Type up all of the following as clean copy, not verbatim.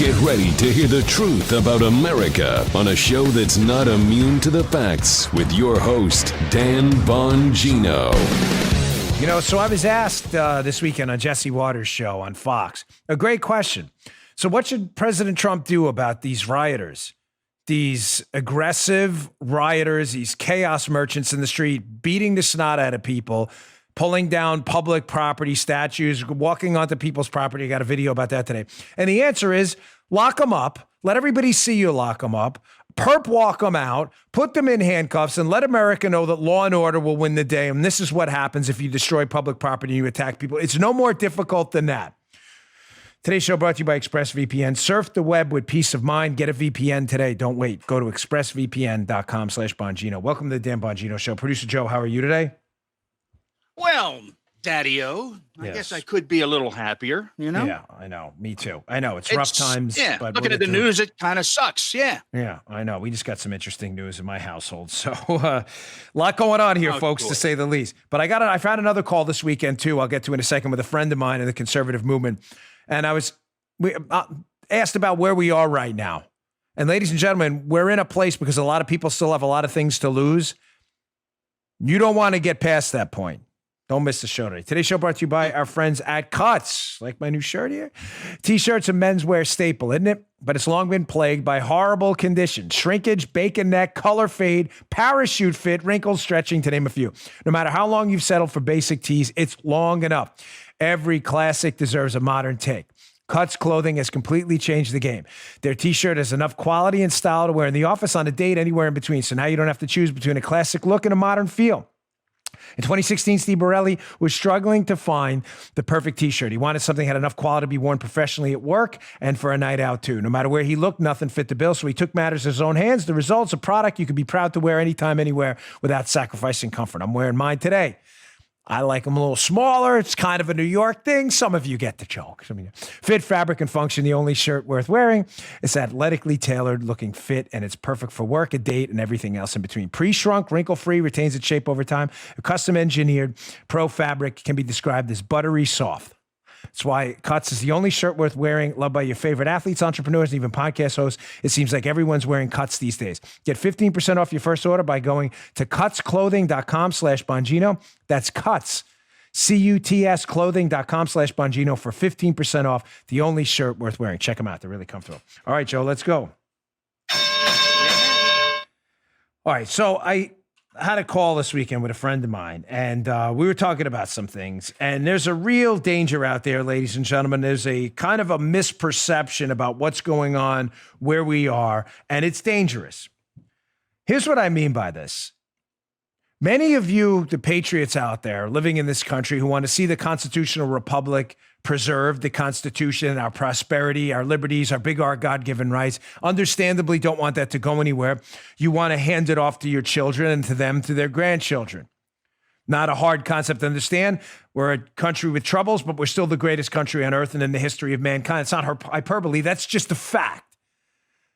Get ready to hear the truth about America on a show that's not immune to the facts with your host, Dan Bongino. You know, so I was asked this weekend on Jesse Waters' show on Fox, a great question. So what should President Trump do about these rioters, these aggressive rioters, these chaos merchants in the street, beating the snot out of people, pulling down public property, statues, walking onto people's property? I got a video about that today. And the answer is lock them up. Let everybody see you lock them up. Perp walk them out, put them in handcuffs, and let America know that law and order will win the day. And this is what happens if you destroy public property and you attack people. It's no more difficult than that. Today's show brought to you by ExpressVPN. Surf the web with peace of mind. Get a VPN today. Don't wait. Go to expressvpn.com/Bongino. Welcome to the Dan Bongino Show. Producer Joe, how are you today? Well, Daddy-O, I guess I could be a little happier, you know? Yeah, I know. Me too. I know. It's rough times. Yeah, but looking at the news, it kind of sucks. Yeah. Yeah, I know. We just got some interesting news in my household. So a lot going on here, folks, to say the least. But I found another call this weekend, too. I'll get to in a second with a friend of mine in the conservative movement. And I was asked about where we are right now. And ladies and gentlemen, we're in a place because a lot of people still have a lot of things to lose. You don't want to get past that point. Don't miss the show today. Today's show brought to you by our friends at Cuts. Like my new shirt here? T-shirts a menswear staple, isn't it? But it's long been plagued by horrible conditions. Shrinkage, bacon neck, color fade, parachute fit, wrinkles, stretching, to name a few. No matter how long you've settled for basic tees, it's long enough. Every classic deserves a modern take. Cuts Clothing has completely changed the game. Their T-shirt has enough quality and style to wear in the office, on a date, anywhere in between. So now you don't have to choose between a classic look and a modern feel. In 2016, Steve Borelli was struggling to find the perfect T-shirt. He wanted something that had enough quality to be worn professionally at work and for a night out, too. No matter where he looked, nothing fit the bill, so he took matters in his own hands. The result's a product you could be proud to wear anytime, anywhere, without sacrificing comfort. I'm wearing mine today. I like them a little smaller. It's kind of a New York thing. Some of you get the joke. Fit, fabric, and function, the only shirt worth wearing. It's athletically tailored, looking fit, and it's perfect for work, a date, and everything else in between. Pre-shrunk, wrinkle-free, retains its shape over time. A custom-engineered pro fabric can be described as buttery soft. That's why Cuts is the only shirt worth wearing, loved by your favorite athletes, entrepreneurs, and even podcast hosts. It seems like everyone's wearing Cuts these days. Get 15% off your first order by going to cutsclothing.com/Bongino. That's Cuts, CUTS clothing.com/Bongino for 15% off. The only shirt worth wearing. Check them out. They're really comfortable. All right, Joe, let's go. All right, so I had a call this weekend with a friend of mine, and we were talking about some things. And there's a real danger out there, ladies and gentlemen. There's a kind of a misperception about what's going on, where we are, and it's dangerous. Here's what I mean by this. Many of you, the patriots out there living in this country who want to see the constitutional republic preserved, the Constitution, our prosperity, our liberties, our big, our God-given rights, understandably don't want that to go anywhere. You want to hand it off to your children and to them, to their grandchildren. Not a hard concept to understand. We're a country with troubles, but we're still the greatest country on earth and in the history of mankind. It's not hyperbole. That's just a fact.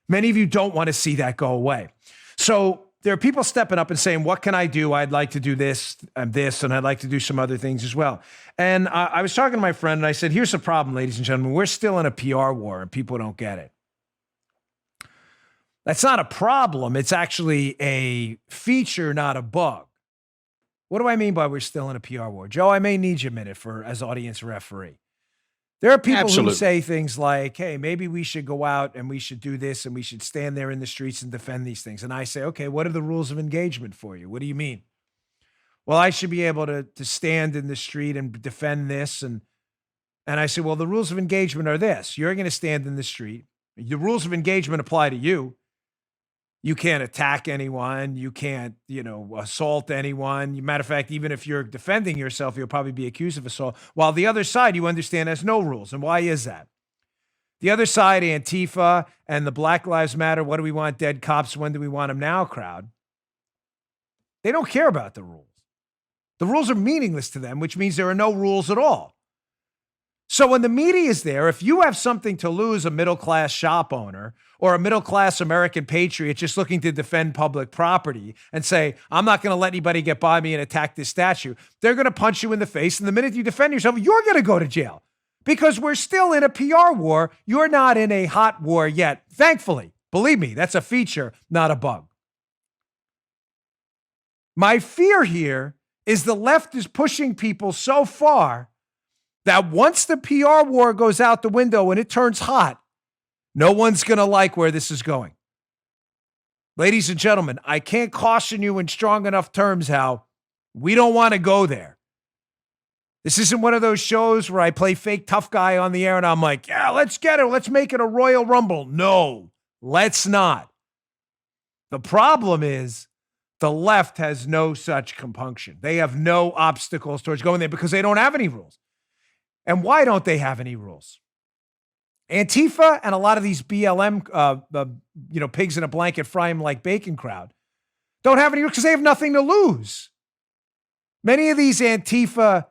Many of you don't want to see that go away. So there are people stepping up and saying, what can I do? I'd like to do this, and I'd like to do some other things as well. And I was talking to my friend, and I said, here's the problem, ladies and gentlemen. We're still in a PR war, and people don't get it. That's not a problem. It's actually a feature, not a bug. What do I mean by we're still in a PR war? Joe, I may need you a minute as audience referee. There are people who say things like, hey, maybe we should go out and we should do this and we should stand there in the streets and defend these things. And I say, okay, what are the rules of engagement for you? What do you mean? Well, I should be able to stand in the street and defend this. And I say, well, the rules of engagement are this. You're going to stand in the street. The rules of engagement apply to you. You can't attack anyone. You can't, assault anyone. Matter of fact, even if you're defending yourself, you'll probably be accused of assault. While the other side, you understand, has no rules. And why is that? The other side, Antifa and the Black Lives Matter, what do we want dead cops, when do we want them now crowd, they don't care about the rules. The rules are meaningless to them, which means there are no rules at all. So when the media is there, if you have something to lose, a middle-class shop owner or a middle-class American patriot just looking to defend public property and say, I'm not going to let anybody get by me and attack this statue, they're going to punch you in the face. And the minute you defend yourself, you're going to go to jail because we're still in a PR war. You're not in a hot war yet. Thankfully, believe me, that's a feature, not a bug. My fear here is the left is pushing people so far that once the PR war goes out the window and it turns hot, no one's going to like where this is going. Ladies and gentlemen, I can't caution you in strong enough terms how we don't want to go there. This isn't one of those shows where I play fake tough guy on the air and I'm like, yeah, let's get it. Let's make it a Royal Rumble. No, let's not. The problem is the left has no such compunction. They have no obstacles towards going there because they don't have any rules. And why don't they have any rules? Antifa and a lot of these BLM, pigs in a blanket fry them like bacon crowd don't have any rules because they have nothing to lose. Many of these Antifa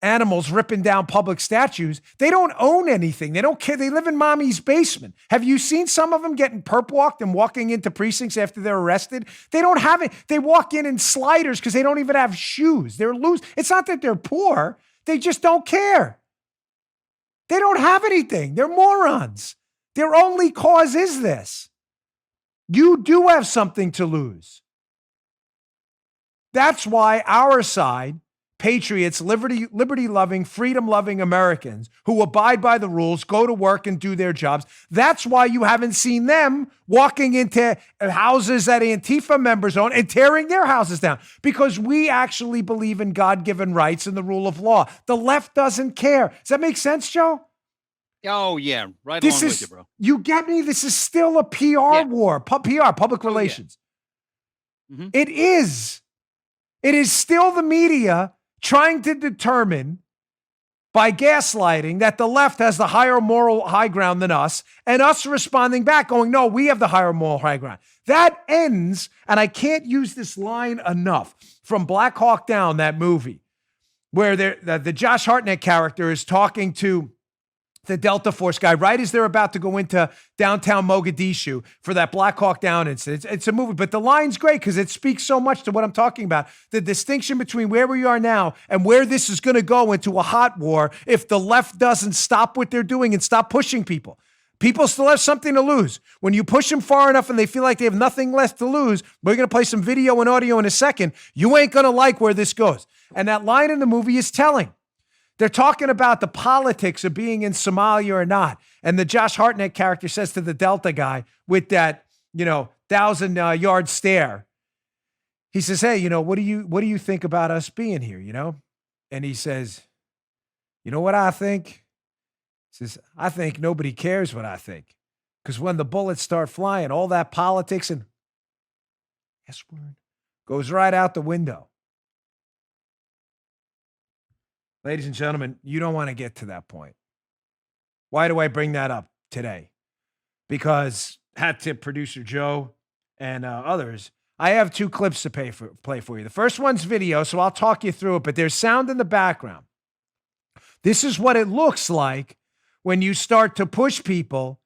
animals ripping down public statues, they don't own anything. They don't care. They live in mommy's basement. Have you seen some of them getting perp walked and walking into precincts after they're arrested? They don't have it. They walk in sliders because they don't even have shoes. They're loose. It's not that they're poor. They just don't care. They don't have anything. They're morons. Their only cause is this. You do have something to lose. That's why our side, patriots, liberty-loving, freedom-loving Americans who abide by the rules, go to work and do their jobs. That's why you haven't seen them walking into houses that Antifa members own and tearing their houses down, because we actually believe in God-given rights and the rule of law. The left doesn't care. Does that make sense, Joe? Oh, yeah. Right along with you, bro. You get me? This is still a PR war. PR, public relations. Yeah. Mm-hmm. It is. It is still the media trying to determine by gaslighting that the left has the higher moral high ground than us, and us responding back going, no, we have the higher moral high ground. That ends, and I can't use this line enough, from Black Hawk Down, that movie, where the Josh Hartnett character is talking to the Delta Force guy right as they're about to go into downtown Mogadishu for that Black Hawk Down incident. It's a movie, but the line's great because it speaks so much to what I'm talking about. The distinction between where we are now and where this is going to go into a hot war if the left doesn't stop what they're doing and stop pushing people. People still have something to lose. When you push them far enough and they feel like they have nothing left to lose, we're going to play some video and audio in a second. You ain't going to like where this goes. And that line in the movie is telling. They're talking about the politics of being in Somalia or not. And the Josh Hartnett character says to the Delta guy with that, 1,000-yard stare, he says, hey, what do you think about us being here, And he says, you know what I think? He says, I think nobody cares what I think. Because when the bullets start flying, all that politics and S-word goes right out the window. Ladies and gentlemen, you don't want to get to that point. Why do I bring that up today? Because hat tip producer Joe and others, I have two clips to play for you. The first one's video, so I'll talk you through it, but there's sound in the background. This is what it looks like when you start to push people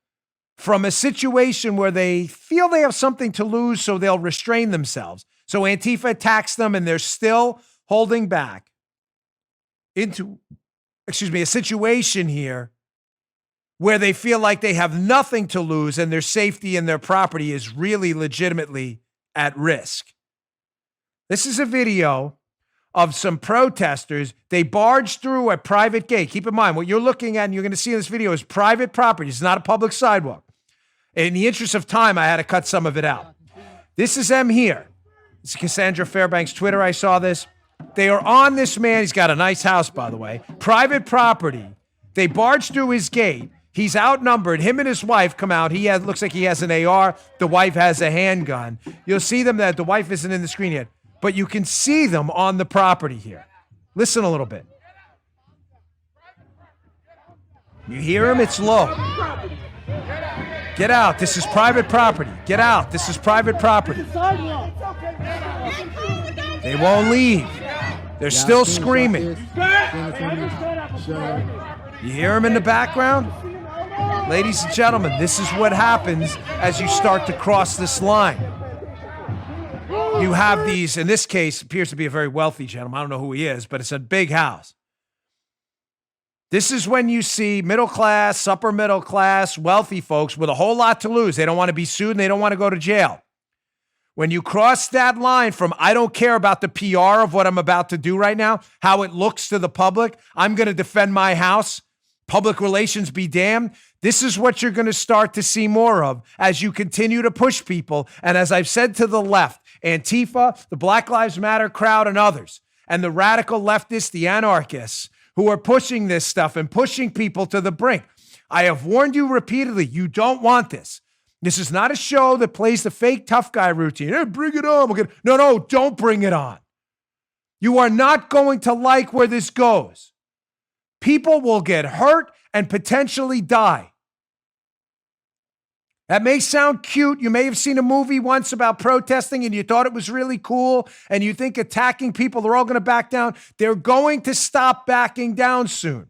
from a situation where they feel they have something to lose, so they'll restrain themselves. So Antifa attacks them and they're still holding back into, a situation here where they feel like they have nothing to lose and their safety and their property is really legitimately at risk. This is a video of some protesters. They barged through a private gate. Keep in mind, what you're looking at and you're going to see in this video is private property. It's not a public sidewalk. In the interest of time, I had to cut some of it out. This is them here. It's Cassandra Fairbanks' Twitter. I saw this. They are on this man. He's got a nice house, by the way. Private property. They barged through his gate. He's outnumbered. Him and his wife come out. Looks like he has an AR. The wife has a handgun. You'll see them that the wife isn't in the screen yet, but you can see them on the property here. Listen a little bit. You hear him? It's low. Get out. This is private property. Get out. This is private property. They won't leave. They're still screaming. You hear them in the background? Ladies and gentlemen, this is what happens as you start to cross this line. You have these, in this case, appears to be a very wealthy gentleman. I don't know who he is, but it's a big house. This is when you see middle class, upper middle class, wealthy folks with a whole lot to lose. They don't want to be sued and they don't want to go to jail. When you cross that line from I don't care about the PR of what I'm about to do right now, how it looks to the public, I'm going to defend my house, public relations be damned. This is what you're going to start to see more of as you continue to push people. And as I've said to the left, Antifa, the Black Lives Matter crowd, and others, and the radical leftists, the anarchists, who are pushing this stuff and pushing people to the brink. I have warned you repeatedly, you don't want this. This is not a show that plays the fake tough guy routine. Hey, bring it on. No, don't bring it on. You are not going to like where this goes. People will get hurt and potentially die. That may sound cute. You may have seen a movie once about protesting and you thought it was really cool and you think attacking people, they're all going to back down. They're going to stop backing down soon.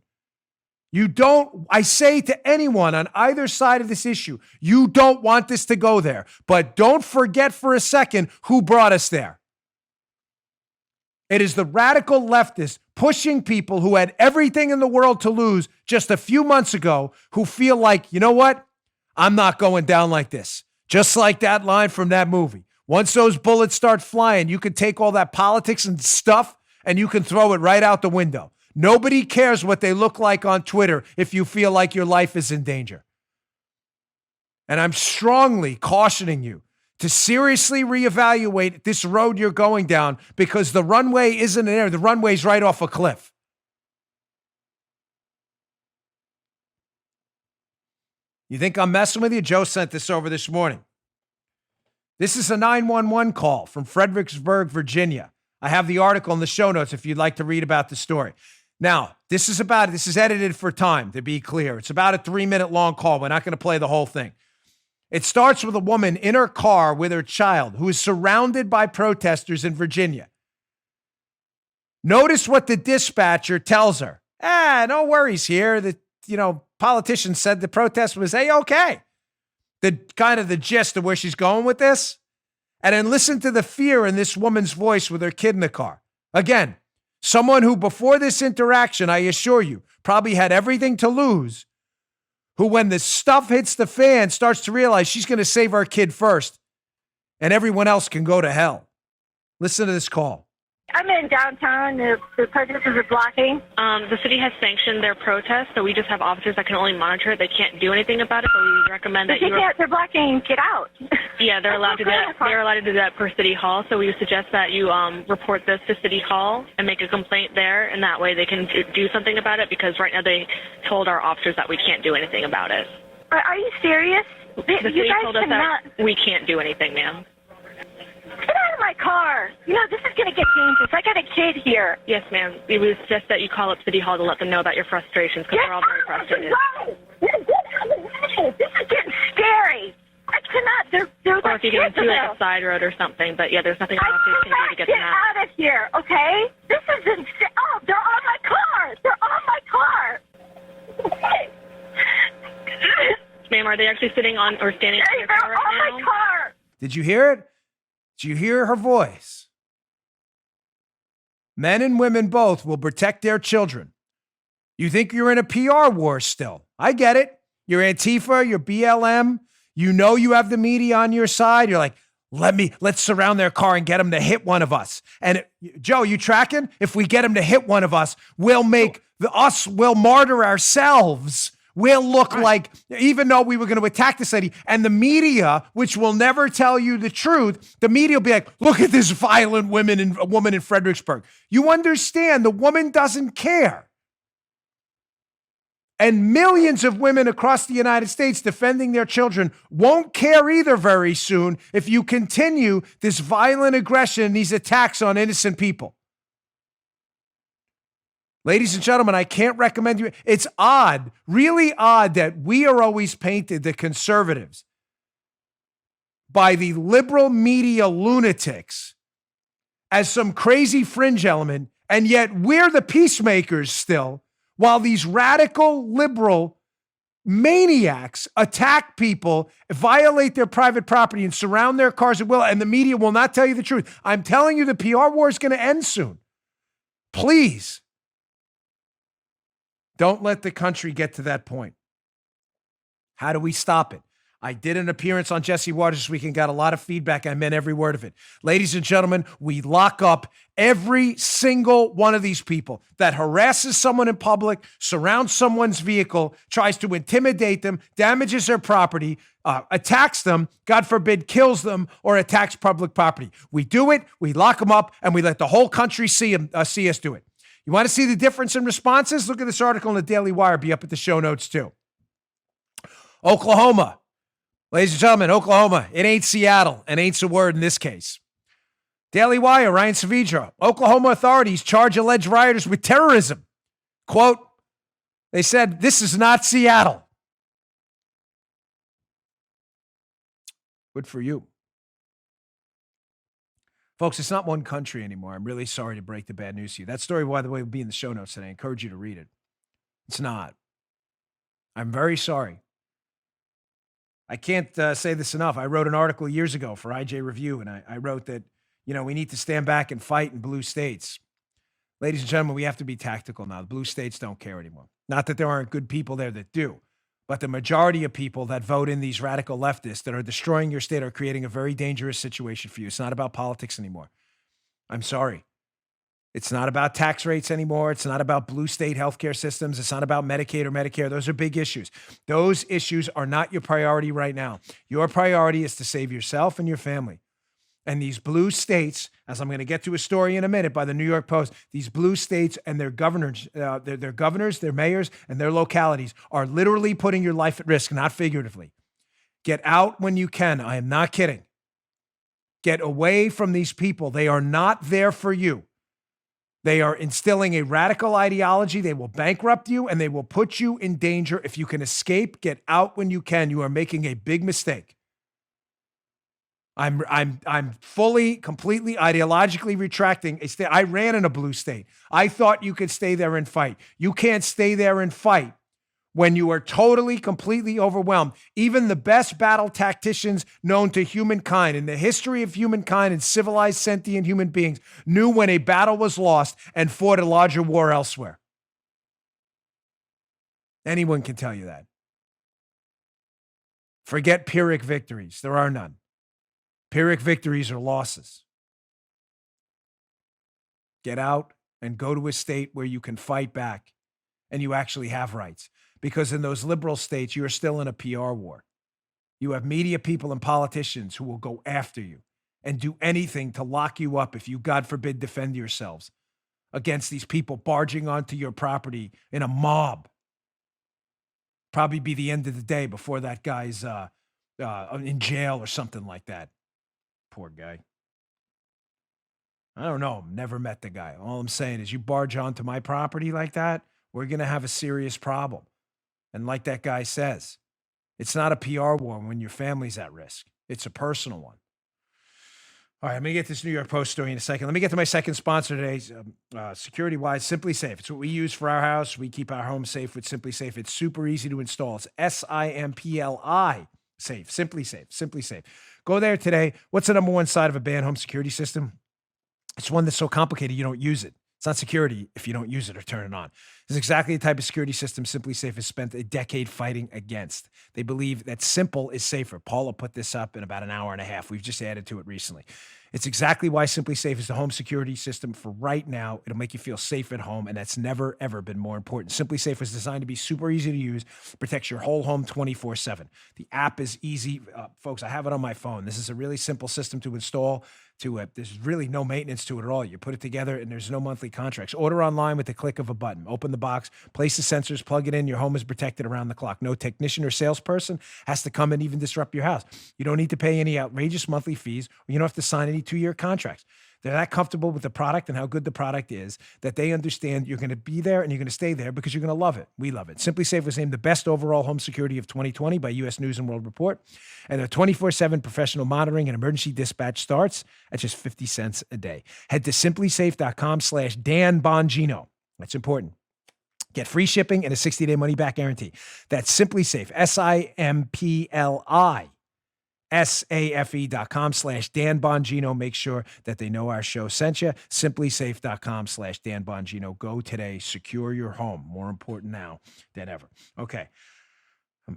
I say to anyone on either side of this issue, you don't want this to go there, but don't forget for a second who brought us there. It is the radical leftists pushing people who had everything in the world to lose just a few months ago who feel like, you know what? I'm not going down like this. Just like that line from that movie. Once those bullets start flying, you can take all that politics and stuff and you can throw it right out the window. Nobody cares what they look like on Twitter if you feel like your life is in danger. And I'm strongly cautioning you to seriously reevaluate this road you're going down because the runway isn't there. The runway's right off a cliff. You think I'm messing with you? Joe sent this over this morning. This is a 911 call from Fredericksburg, Virginia. I have the article in the show notes if you'd like to read about the story. Now, this is edited for time, to be clear. It's about a 3-minute long call. We're not going to play the whole thing. It starts with a woman in her car with her child who is surrounded by protesters in Virginia. Notice what the dispatcher tells her. No worries here. The politician said the protest was A-okay. The kind of the gist of where she's going with this. And then listen to the fear in this woman's voice with her kid in the car. Again, someone who before this interaction, I assure you, probably had everything to lose, who when the stuff hits the fan starts to realize she's going to save our kid first and everyone else can go to hell. Listen to this call. I'm in downtown. The protesters are blocking. The city has sanctioned their protest, so we just have officers that can only monitor it. They can't do anything about it, but we recommend that they're blocking. Get out. Yeah, they're allowed to do that. They're allowed to do that per city hall. So we suggest that you report this to city hall and make a complaint there, and that way they can do something about it. Because right now they told our officers that we can't do anything about it. Are you serious? The city told us that we can't do anything, ma'am. Get out of my car. This is going to get dangerous. I got a kid here. Yes, ma'am. We would suggest that you call up City Hall to let them know about your frustrations because we're all very frustrated. Get out of the way. This is getting scary. I cannot. They're or if you get into a side road or something. But, yeah, there's nothing officers can do to get them out. Get out of here, okay? This is insane. Oh, they're on my car. They're on my car. Ma'am, are they actually sitting on or standing on your car right now? They're on my car. Did you hear it? Did you hear her voice? Men and women both will protect their children. You think you're in a PR war still. I get it. You're Antifa, you're BLM. You know you have the media on your side. You're like, let's surround their car and get them to hit one of us. And Joe, you tracking? If we get them to hit one of us, we'll we'll martyr ourselves. We'll look like, even though we were going to attack this lady, and the media, which will never tell you the truth, the media will be like, look at this violent woman in Fredericksburg. You understand, the woman doesn't care. And millions of women across the United States defending their children won't care either very soon if you continue this violent aggression, these attacks on innocent people. Ladies and gentlemen, I can't recommend you. It's odd, really odd that we are always painted, the conservatives, by the liberal media lunatics as some crazy fringe element, and yet we're the peacemakers still, while these radical liberal maniacs attack people, violate their private property, and surround their cars at will, and the media will not tell you the truth. I'm telling you, the PR war is going to end soon. Please. Don't let the country get to that point. How do we stop it? I did an appearance on Jesse Waters this week and got a lot of feedback. I meant every word of it. Ladies and gentlemen, we lock up every single one of these people that harasses someone in public, surrounds someone's vehicle, tries to intimidate them, damages their property, attacks them, God forbid, kills them, or attacks public property. We do it, we lock them up, and we let the whole country see us do it. You want to see the difference in responses? Look at this article in the Daily Wire. Be up at the show notes too. Oklahoma. Ladies and gentlemen, Oklahoma, it ain't Seattle, and ain't's a word in this case. Daily Wire, Ryan Savidro. Oklahoma authorities charge alleged rioters with terrorism. Quote, they said, this is not Seattle. Good for you. Folks, it's not one country anymore. I'm really sorry to break the bad news to you. That story, by the way, will be in the show notes today. I encourage you to read it. It's not. I'm very sorry. I can't say this enough. I wrote an article years ago for IJ Review, and I wrote that, we need to stand back and fight in blue states. Ladies and gentlemen, we have to be tactical now. The blue states don't care anymore. Not that there aren't good people there that do, but the majority of people that vote in these radical leftists that are destroying your state are creating a very dangerous situation for you. It's not about politics anymore. I'm sorry. It's not about tax rates anymore. It's not about blue state healthcare systems. It's not about Medicaid or Medicare. Those are big issues. Those issues are not your priority right now. Your priority is to save yourself and your family. And these blue states, as I'm going to get to a story in a minute by the New York Post, these blue states and their governors, their mayors, and their localities are literally putting your life at risk, not figuratively. Get out when you can. I am not kidding. Get away from these people. They are not there for you. They are instilling a radical ideology. They will bankrupt you and they will put you in danger. If you can escape, get out when you can. You are making a big mistake. I'm fully, completely, ideologically retracting. I ran in a blue state. I thought you could stay there and fight. You can't stay there and fight when you are totally, completely overwhelmed. Even the best battle tacticians known to humankind in the history of humankind and civilized sentient human beings knew when a battle was lost and fought a larger war elsewhere. Anyone can tell you that. Forget Pyrrhic victories. There are none. Pyrrhic victories are losses. Get out and go to a state where you can fight back and you actually have rights. Because in those liberal states, you are still in a PR war. You have media people and politicians who will go after you and do anything to lock you up if you, God forbid, defend yourselves against these people barging onto your property in a mob. Probably be the end of the day before that guy's in jail or something like that. Poor guy. I don't know. Never met the guy. All I'm saying is you barge onto my property like that, we're going to have a serious problem. And like that guy says, it's not a PR war when your family's at risk. It's a personal one. All right, let me get this New York Post story in a second. Let me get to my second sponsor today, security-wise, Simply Safe. It's what we use for our house. We keep our home safe with Simply Safe. It's super easy to install. It's SIMPLI Safe. Simply Safe. Simply Safe. Go there today. What's the number one side of a bad home security system? It's one that's so complicated you don't use it. It's not security if you don't use it or turn it on. It's exactly the type of security system Simply Safe has spent a decade fighting against. They believe that simple is safer. Paula put this up in about an hour and a half. We've just added to it recently. It's exactly why Simply Safe is the home security system for right now. It'll make you feel safe at home, and that's never, ever been more important. Simply Safe was designed to be super easy to use, protects your whole home 24/7. The app is easy. Folks, I have it on my phone. This is a really simple system to install. There's really no maintenance to it at all. You put it together, and there's no monthly contracts. Order online with the click of a button. Open the box, place the sensors, plug it in. Your home is protected around the clock. No technician or salesperson has to come and even disrupt your house. You don't need to pay any outrageous monthly fees, or you don't have to sign any 2-year contracts. They're that comfortable with the product and how good the product is that they understand you're going to be there and you're going to stay there because you're going to love it. We love it. Simply Safe was named the best overall home security of 2020 by U.S. News and World Report. And their 24/7 professional monitoring and emergency dispatch starts at just 50 cents a day. Head to simplysafe.com/Dan Bongino. That's important. Get free shipping and a 60-day money-back guarantee. That's Simply Safe, SIMPLI. safe.com/Dan Bongino. Make sure that they know our show sent you. Simplysafe.com/Dan Bongino. Go today. Secure your home. More important now than ever. Okay.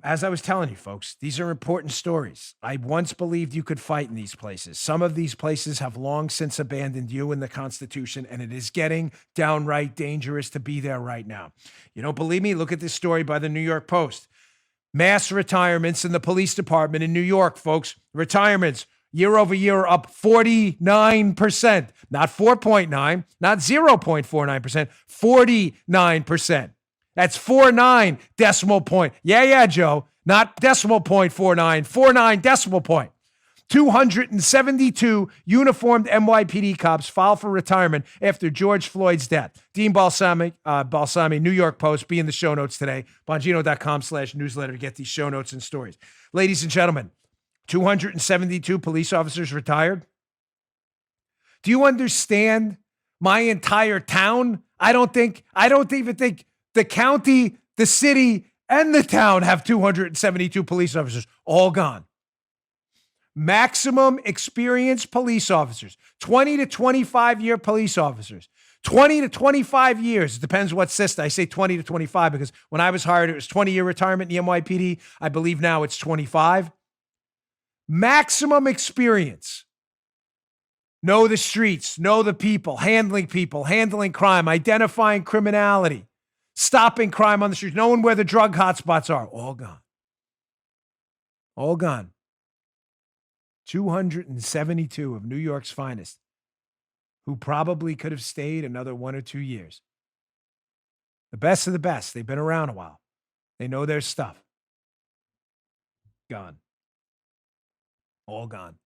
As I was telling you, folks, these are important stories. I once believed you could fight in these places. Some of these places have long since abandoned you and the Constitution, and it is getting downright dangerous to be there right now. You don't believe me? Look at this story by the New York Post. Mass retirements in the police department in New York, folks. Retirements year over year are up 49%. Not 4.9, not 0.49%, 49%. That's 49 decimal point. Yeah, Joe. Not decimal point 49, 49 decimal point. 272 uniformed NYPD cops filed for retirement after George Floyd's death. Dean Balsami, New York Post, be in the show notes today. Bongino.com/newsletter to get these show notes and stories. Ladies and gentlemen, 272 police officers retired. Do you understand my entire town? I don't even think the county, the city, and the town have 272 police officers, all gone. Maximum experienced police officers, 20 to 25-year police officers, 20 to 25 years. It depends what system. I say 20 to 25 because when I was hired, it was 20-year retirement in the NYPD. I believe now it's 25. Maximum experience. Know the streets, know the people, handling crime, identifying criminality, stopping crime on the streets, knowing where the drug hotspots are. All gone. All gone. 272 of New York's finest who probably could have stayed another 1 or 2 years. The best of the best. They've been around a while. They know their stuff. Gone. All gone.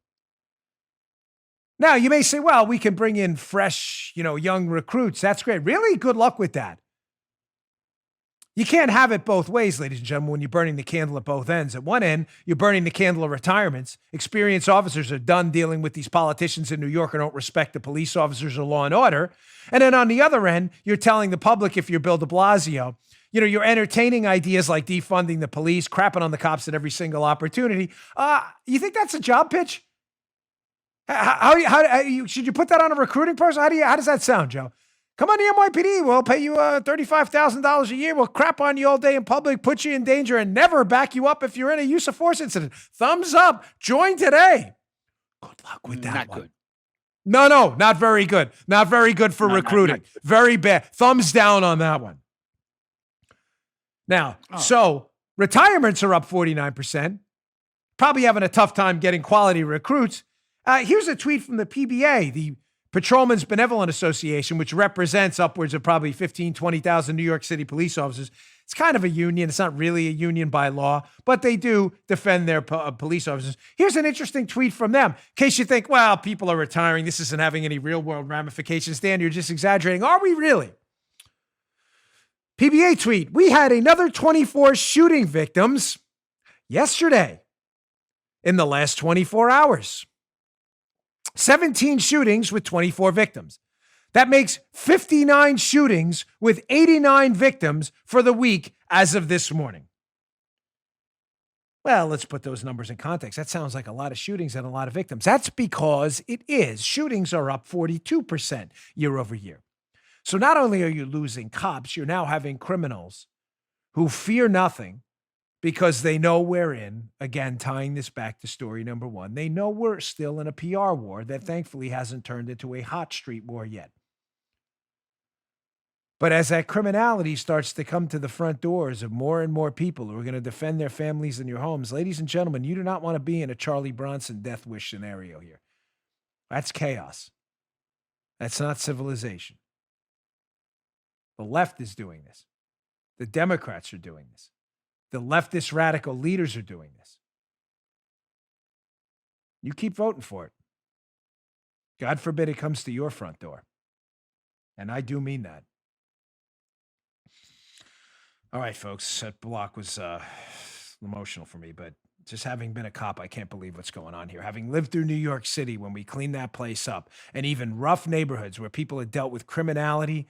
Now, you may say, well, we can bring in fresh, young recruits. That's great. Really? Good luck with that. You can't have it both ways, ladies and gentlemen, when you're burning the candle at both ends. At one end, you're burning the candle of retirements. Experienced officers are done dealing with these politicians in New York who don't respect the police officers or law and order. And then on the other end, you're telling the public, if you're Bill de Blasio, you're entertaining ideas like defunding the police, crapping on the cops at every single opportunity. You think that's a job pitch? How should you put that on a recruiting person? How does that sound, Joe? Come on to NYPD. We'll pay you $35,000 a year. We'll crap on you all day in public, put you in danger, and never back you up if you're in a use of force incident. Thumbs up. Join today. Good luck with that Not one. good. No, not very good. Not very good for recruiting. Not very bad. Thumbs down on that one. Now, So retirements are up 49%. Probably having a tough time getting quality recruits. Here's a tweet from the PBA, the Patrolmen's Benevolent Association, which represents upwards of probably 15, 20,000 New York City police officers. It's kind of a union. It's not really a union by law, but they do defend their police officers. Here's an interesting tweet from them. In case you think, well, people are retiring, this isn't having any real world ramifications. Dan, you're just exaggerating. Are we really? PBA tweet, we had another 24 shooting victims yesterday in the last 24 hours. 17 shootings with 24 victims. That makes 59 shootings with 89 victims for the week as of this morning. Well, let's put those numbers in context. That sounds like a lot of shootings and a lot of victims. That's because it is. Shootings are up 42% year over year. So not only are you losing cops, you're now having criminals who fear nothing because they know we're in, again, tying this back to story number one, they know we're still in a PR war that thankfully hasn't turned into a hot street war yet. But as that criminality starts to come to the front doors of more and more people who are going to defend their families and your homes, ladies and gentlemen, you do not want to be in a Charlie Bronson death wish scenario here. That's chaos. That's not civilization. The left is doing this. The Democrats are doing this. The leftist radical leaders are doing this. You keep voting for it. God forbid it comes to your front door. And I do mean that. All right, folks, that block was emotional for me, but just having been a cop, I can't believe what's going on here. Having lived through New York City when we cleaned that place up, and even rough neighborhoods where people had dealt with criminality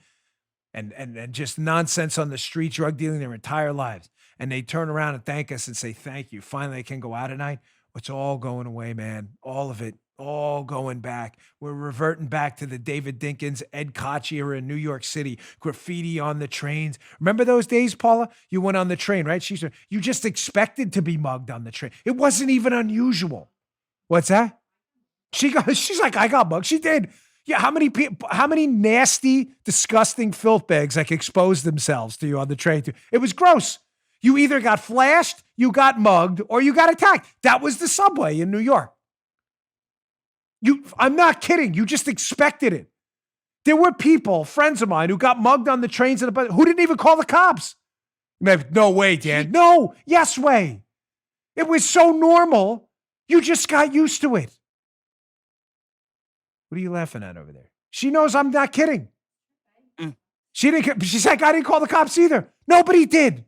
and just nonsense on the street, drug dealing their entire lives. And they turn around and thank us and say, thank you. Finally, I can go out at night. It's all going away, man. All of it. All going back. We're reverting back to the David Dinkins, Ed Koch era in New York City. Graffiti on the trains. Remember those days, Paula? You went on the train, right? She said, you just expected to be mugged on the train. It wasn't even unusual. What's that? She's like, I got mugged. She did. Yeah, how many nasty, disgusting filth bags like exposed themselves to you on the train? It was gross. You either got flashed, you got mugged, or you got attacked. That was the subway in New York. I'm not kidding. You just expected it. There were people, friends of mine, who got mugged on the trains and the bus, who didn't even call the cops. No way, Dan. No, yes way. It was so normal. You just got used to it. What are you laughing at over there? She knows I'm not kidding. She's like, I didn't call the cops either. Nobody did.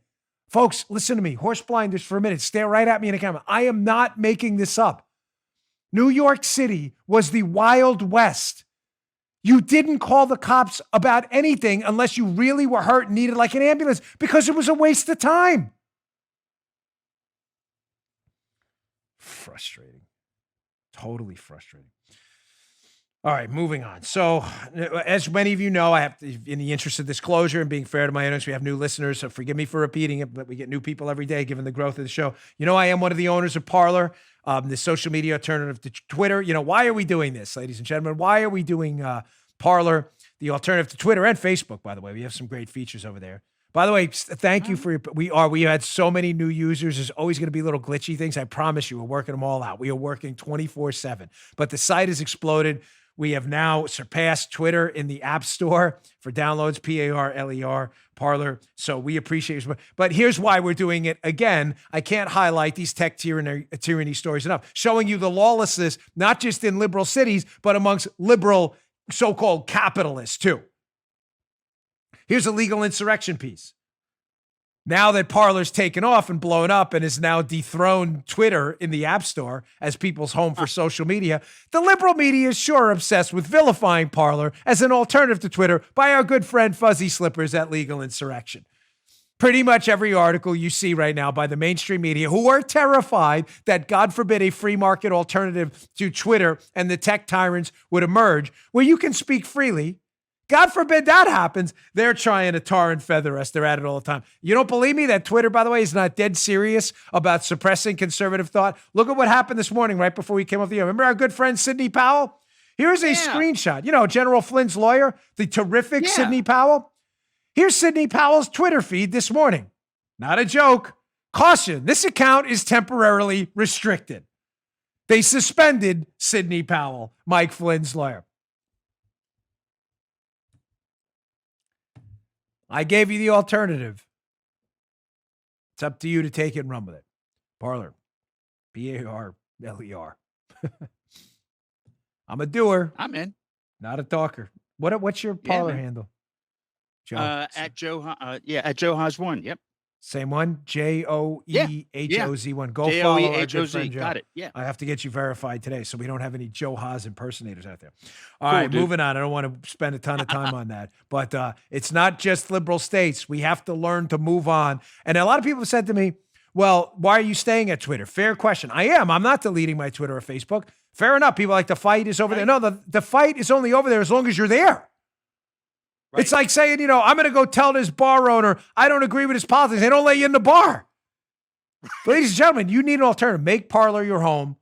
Folks, listen to me. Horse blinders for a minute. Stare right at me in the camera. I am not making this up. New York City was the Wild West. You didn't call the cops about anything unless you really were hurt and needed like an ambulance because it was a waste of time. Frustrating. Totally frustrating. All right, moving on. So, as many of you know, I have to, in the interest of disclosure and being fair to my audience, we have new listeners, so forgive me for repeating it, but we get new people every day given the growth of the show. You know, I am one of the owners of Parler, the social media alternative to Twitter. You know, why are we doing this, ladies and gentlemen? Why are we doing Parler, the alternative to Twitter and Facebook, by the way? We have some great features over there. By the way, thank you for your, we had so many new users. There's always going to be little glitchy things. I promise you, we're working them all out. We are working 24/7, but the site has exploded. We have now surpassed Twitter in the App Store for downloads, Parler, Parler. So we appreciate it. But here's why we're doing it again. I can't highlight these tech tyranny stories enough, showing you the lawlessness, not just in liberal cities, but amongst liberal so-called capitalists too. Here's a legal insurrection piece. Now that Parler's taken off and blown up and is now dethroned Twitter in the App Store as people's home for social media, the liberal media is sure obsessed with vilifying Parler as an alternative to Twitter by our good friend Fuzzy Slippers at Legal Insurrection. Pretty much every article you see right now by the mainstream media, who are terrified that, God forbid, a free market alternative to Twitter and the tech tyrants would emerge, where you can speak freely. God forbid that happens. They're trying to tar and feather us. They're at it all the time. You don't believe me that Twitter, by the way, is not dead serious about suppressing conservative thought? Look at what happened this morning right before we came off the air. Remember our good friend Sidney Powell? Here's a screenshot. You know, General Flynn's lawyer, the terrific Sidney Powell. Here's Sidney Powell's Twitter feed this morning. Not a joke. Caution, this account is temporarily restricted. They suspended Sidney Powell, Mike Flynn's lawyer. I gave you the alternative. It's up to you to take it and run with it. Parler. Parler. I'm a doer. I'm in. Not a talker. What's your Parler handle? Joe. At Joe Haas1. Yep. Same one? JOEHOZ1. Go J-O-E-H-O-Z. follow our good friend Joe. Got it. Yeah. I have to get you verified today so we don't have any Joe Haas impersonators out there. All right, dude. Moving on. I don't want to spend a ton of time on that. But it's not just liberal states. We have to learn to move on. And a lot of people have said to me, well, why are you staying at Twitter? Fair question. I am. I'm not deleting my Twitter or Facebook. Fair enough. People like the fight is over there. No, the fight is only over there as long as you're there. Right. It's like saying, I'm going to go tell this bar owner I don't agree with his politics. They don't let you in the bar. Ladies and gentlemen, you need an alternative. Make Parler your home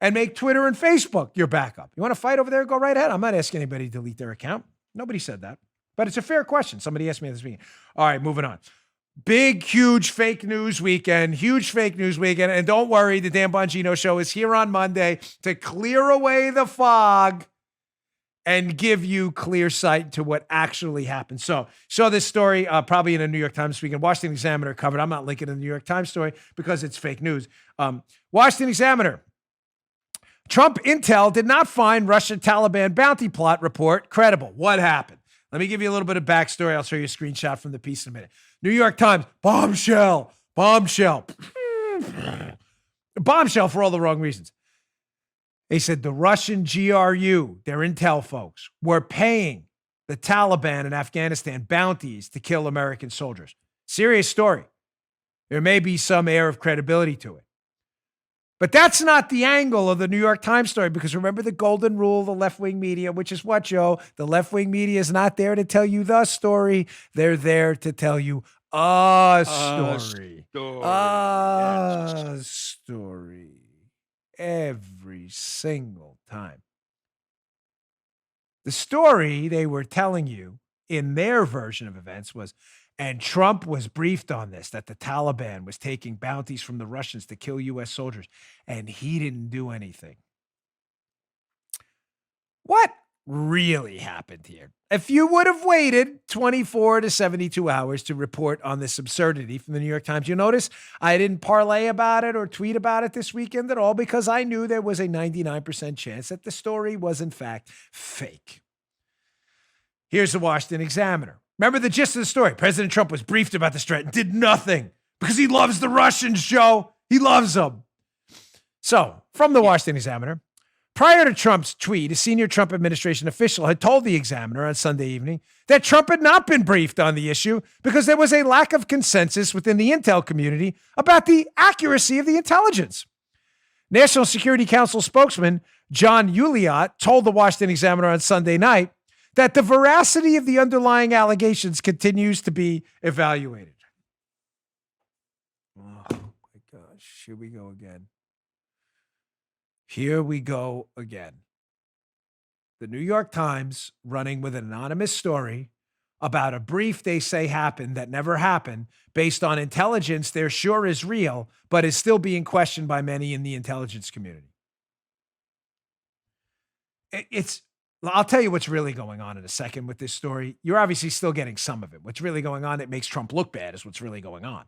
and make Twitter and Facebook your backup. You want to fight over there? Go right ahead. I'm not asking anybody to delete their account. Nobody said that. But it's a fair question. Somebody asked me this weekend. All right, moving on. Big, huge fake news weekend. And don't worry, the Dan Bongino Show is here on Monday to clear away the fog and give you clear sight to what actually happened. So this story, probably in a New York Times this weekend. Washington Examiner covered. I'm not linking to the New York Times story because it's fake news. Washington Examiner. Trump intel did not find Russia Taliban bounty plot report credible. What happened? Let me give you a little bit of backstory. I'll show you a screenshot from the piece in a minute. New York Times. Bombshell for all the wrong reasons. They said the Russian GRU, their intel folks, were paying the Taliban in Afghanistan bounties to kill American soldiers. Serious story. There may be some air of credibility to it. But that's not the angle of the New York Times story, because remember the golden rule of the left-wing media, which is what, Joe? The left-wing media is not there to tell you the story. They're there to tell you a story. A story. Every single time. The story they were telling you in their version of events was, and Trump was briefed on this, that the Taliban was taking bounties from the Russians to kill U.S. soldiers, and he didn't do anything. What really happened here? If you would have waited 24 to 72 hours to report on this absurdity from the New York Times, you notice I didn't parlay about it or tweet about it this weekend at all, because I knew there was a 99% chance that the story was in fact fake. Here's the Washington Examiner. Remember the gist of the story. President Trump was briefed about this threat and did nothing because he loves the Russians, Joe. He loves them. So, from the Washington Examiner, prior to Trump's tweet, a senior Trump administration official had told the Examiner on Sunday evening that Trump had not been briefed on the issue because there was a lack of consensus within the intel community about the accuracy of the intelligence. National Security Council spokesman John Uliott told the Washington Examiner on Sunday night that the veracity of the underlying allegations continues to be evaluated. Oh, my gosh. Here we go again. Here we go again. The New York Times running with an anonymous story about a brief they say happened that never happened, based on intelligence they're sure is real, but is still being questioned by many in the intelligence community. I'll tell you what's really going on in a second with this story. You're obviously still getting some of it. What's really going on, it makes Trump look bad, is what's really going on.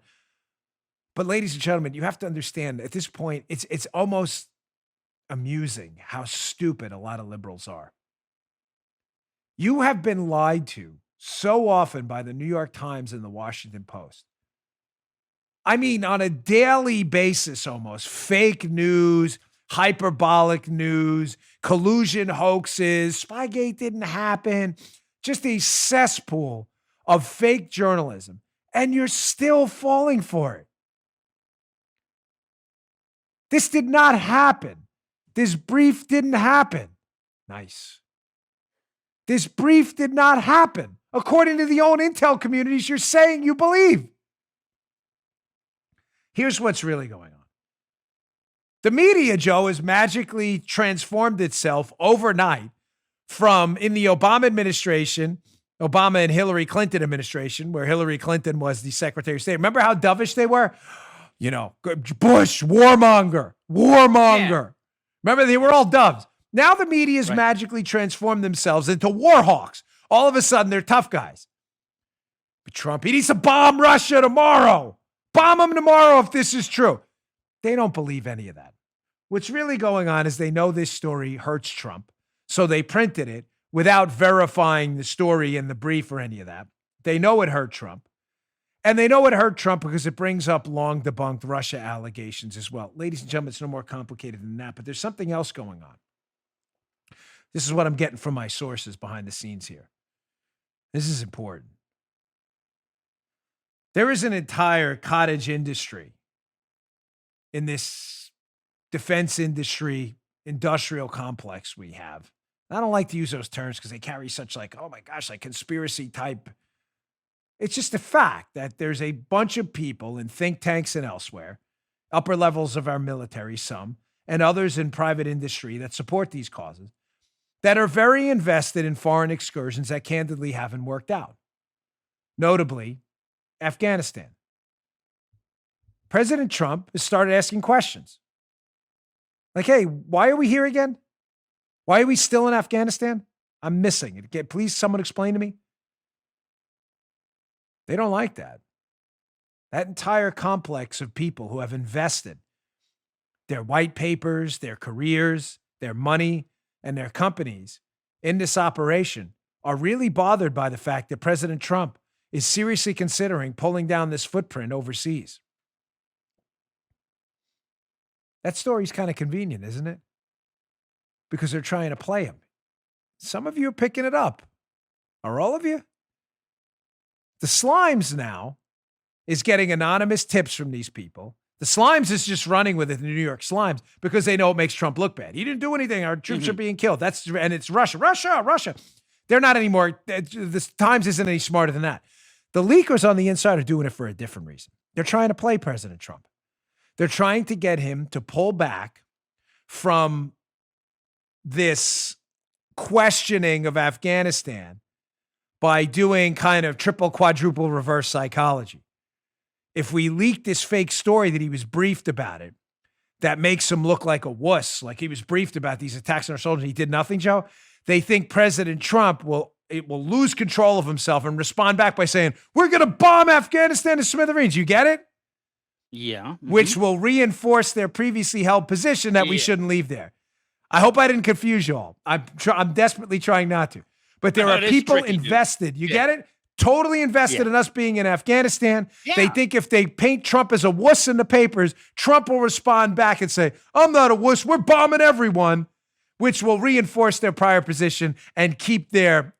But ladies and gentlemen, you have to understand at this point, it's almost amusing how stupid a lot of liberals are. You have been lied to so often by the New York Times and the Washington Post. I mean, on a daily basis almost. Fake news, hyperbolic news, collusion hoaxes, Spygate didn't happen, just a cesspool of fake journalism, and you're still falling for it. This did not happen. This brief didn't happen. Nice. This brief did not happen, according to the own intel communities you're saying you believe. Here's what's really going on. The media, Joe, has magically transformed itself overnight from, in the Obama administration, Obama and Hillary Clinton administration, where Hillary Clinton was the Secretary of State. Remember how dovish they were? You know, Bush, warmonger. Yeah. Remember, they were all doves. Now the media has magically transformed themselves into war hawks. All of a sudden, they're tough guys. But Trump, he needs to bomb Russia tomorrow. Bomb them tomorrow if this is true. They don't believe any of that. What's really going on is they know this story hurts Trump, so they printed it without verifying the story in the brief or any of that. They know it hurt Trump. And they know it hurt Trump because it brings up long debunked Russia allegations as well. Ladies and gentlemen, it's no more complicated than that, but there's something else going on. This is what I'm getting from my sources behind the scenes here. This is important. There is an entire cottage industry in this defense industry, industrial complex we have. I don't like to use those terms because they carry such like, oh my gosh, like conspiracy type. It's just a fact that there's a bunch of people in think tanks and elsewhere, upper levels of our military, some, and others in private industry that support these causes, that are very invested in foreign excursions that candidly haven't worked out. Notably, Afghanistan. President Trump has started asking questions. Like, hey, why are we here again? Why are we still in Afghanistan? I'm missing it. Please, someone explain to me. They don't like that. That entire complex of people who have invested their white papers, their careers, their money, and their companies in this operation are really bothered by the fact that President Trump is seriously considering pulling down this footprint overseas. That story's kind of convenient, isn't it? Because they're trying to play him. Some of you are picking it up. Are all of you? The Slimes now is getting anonymous tips from these people The Slimes is just running with it, the New York Slimes, because they know it makes Trump look bad. He didn't do anything. Our troops are being killed. And it's Russia. They're not anymore. The Times isn't any smarter than that. The leakers on the inside are doing it for a different reason. They're trying to play President Trump. They're trying to get him to pull back from this questioning of Afghanistan by doing kind of triple, quadruple reverse psychology. If we leak this fake story that he was briefed about it, that makes him look like a wuss, like he was briefed about these attacks on our soldiers, he did nothing, Joe. They think President Trump will lose control of himself and respond back by saying, we're going to bomb Afghanistan to smithereens. You get it? Yeah. Mm-hmm. Which will reinforce their previously held position that we shouldn't leave there. I hope I didn't confuse you all. I'm desperately trying not to. But there are people invested. You get it? Totally invested in us being in Afghanistan. Yeah. They think if they paint Trump as a wuss in the papers, Trump will respond back and say, I'm not a wuss. We're bombing everyone, which will reinforce their prior position and keep their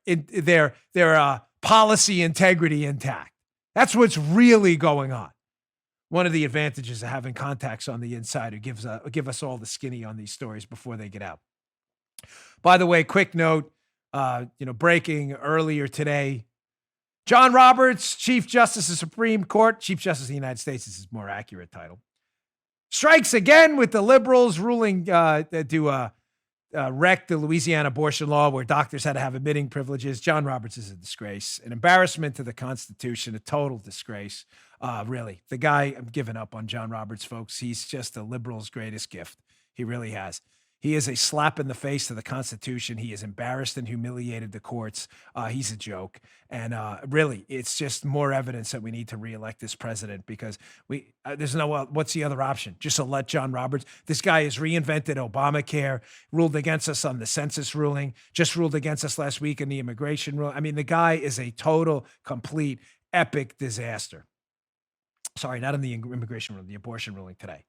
policy integrity intact. That's what's really going on. One of the advantages of having contacts on the inside who give us all the skinny on these stories before they get out. By the way, quick note, breaking earlier today, John Roberts, Chief Justice of the Supreme Court, Chief Justice of the United States is his more accurate title, strikes again with the liberals ruling to wreck the Louisiana abortion law where doctors had to have admitting privileges. John Roberts is a disgrace, an embarrassment to the Constitution, a total disgrace. Really, the guy, I'm giving up on John Roberts, folks. He's just a liberal's greatest gift. He really has. He is a slap in the face to the Constitution. He has embarrassed and humiliated the courts. He's a joke. And really, it's just more evidence that we need to reelect this president because there's what's the other option? Just to let John Roberts. This guy has reinvented Obamacare, ruled against us on the census ruling, just ruled against us last week in the immigration rule. I mean, the guy is a total, complete, epic disaster. Sorry, not in the immigration ruling, the abortion ruling today.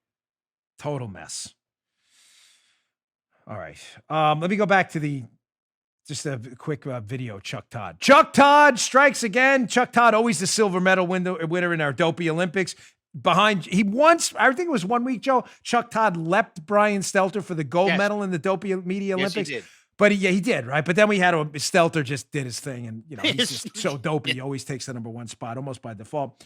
Total mess. All right. Let me go back to just a quick video. Chuck Todd. Chuck Todd strikes again. Chuck Todd, always the silver medal winner in our Dopey Olympics. I think it was 1 week, Joe. Chuck Todd leapt Brian Stelter for the gold medal in the Dopey Media Olympics. He did. But he did, right? But then we had Stelter just did his thing. And, he's just so dopey. He always takes the number one spot almost by default.